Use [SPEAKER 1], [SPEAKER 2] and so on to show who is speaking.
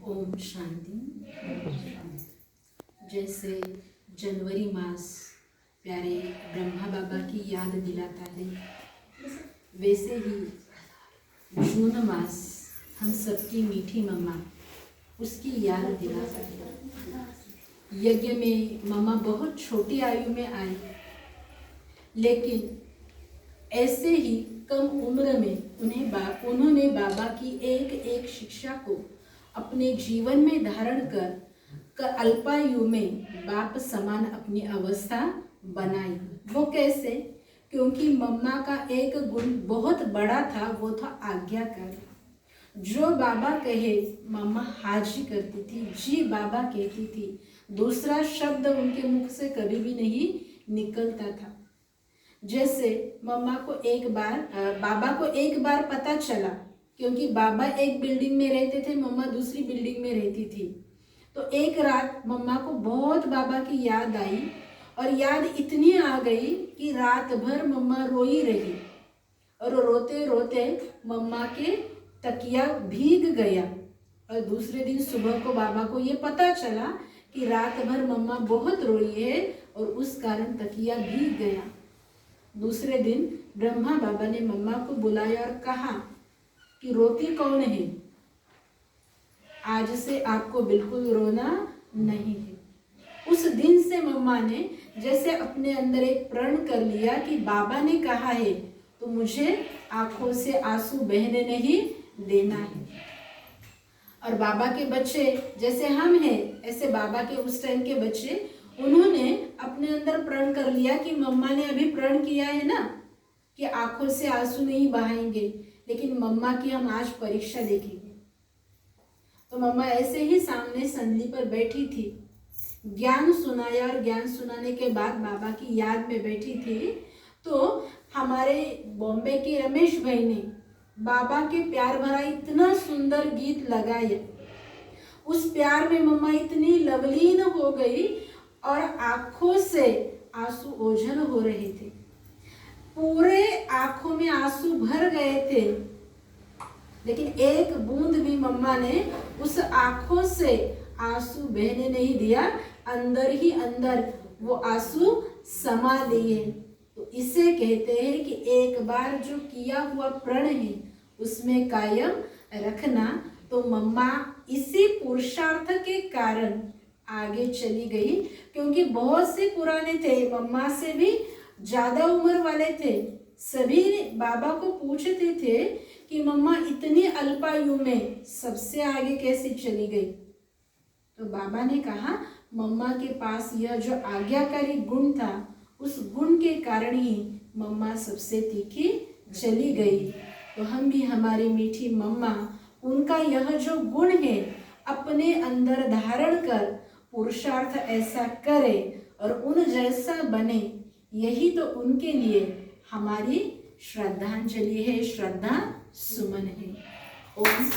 [SPEAKER 1] ओम शांति। जैसे जनवरी मास प्यारे ब्रह्मा बाबा की याद दिलाता है, वैसे ही जून मास हम सबकी मीठी मम्मा उसकी याद दिलाता है। यज्ञ में मम्मा बहुत छोटी आयु में आई, लेकिन ऐसे ही कम उम्र में उन्होंने बाबा की एक एक शिक्षा को अपने जीवन में धारण कर अल्पायु में बाप समान अपनी अवस्था बनाई। वो कैसे? क्योंकि मम्मा का एक गुण बहुत बड़ा था, वो था आज्ञाकारी। जो बाबा कहे मम्मा हाजी करती थी, जी बाबा कहती थी, दूसरा शब्द उनके मुख से कभी भी नहीं निकलता था। जैसे बाबा को एक बार पता चला, क्योंकि बाबा एक बिल्डिंग में रहते थे, मम्मा दूसरी बिल्डिंग में रहती थी। तो एक रात मम्मा को बहुत बाबा की याद आई, और याद इतनी आ गई कि रात भर मम्मा रोई रही, और रोते रोते मम्मा के तकिया भीग गया। और दूसरे दिन सुबह को बाबा को ये पता चला कि रात भर मम्मा बहुत रोई है और उस कारण तकिया भीग गया। दूसरे दिन ब्रह्मा बाबा ने मम्मा को बुलाया और कहा कि रोती कौन है? आज से आपको बिल्कुल रोना नहीं है। उस दिन से मम्मा ने जैसे अपने अंदर एक प्रण कर लिया कि बाबा ने कहा है तो मुझे आंखों से आंसू बहने नहीं देना है। और बाबा के बच्चे जैसे हम हैं, ऐसे बाबा के उस टाइम के बच्चे, उन्होंने अपने अंदर प्रण कर लिया कि मम्मा ने अभी प्रण किया है ना कि आंखों से आंसू नहीं बहाएंगे, लेकिन मम्मा की हम आज परीक्षा देखेंगे। तो मम्मा ऐसे ही सामने संदली पर बैठी थी, ज्ञान सुनाया, और ज्ञान सुनाने के बाद बाबा की याद में बैठी थी। तो हमारे बॉम्बे के रमेश भाई ने बाबा के प्यार भरा इतना सुंदर गीत लगाया। उस प्यार में मम्मा इतनी लवलीन हो गई और आंखों से आंसू ओझल हो रहे थे, पूरे आंखों में आंसू भर गए थे, लेकिन एक बूंद भी मम्मा ने उस आंखों से आंसू बहने नहीं दिया। अंदर ही अंदर वो आंसू समा लिए। तो इसे कहते हैं कि एक बार जो किया हुआ प्रण है उसमें कायम रखना। तो मम्मा इसी पुरुषार्थ के कारण आगे चली गई, क्योंकि बहुत से पुराने थे, मम्मा से भी ज्यादा उम्र वाले थे, सभी बाबा को पूछते थे कि मम्मा इतनी अल्पायु में सबसे आगे कैसे चली गई। तो बाबा ने कहा मम्मा के पास यह जो आज्ञाकारी गुण था, उस गुण के कारण ही मम्मा सबसे तीखी चली गई। तो हम भी हमारी मीठी मम्मा, उनका यह जो गुण है अपने अंदर धारण कर पुरुषार्थ ऐसा करे और उन जैसा बने, यही तो उनके लिए हमारी श्रद्धांजलि है, श्रद्धा सुमन है। ओम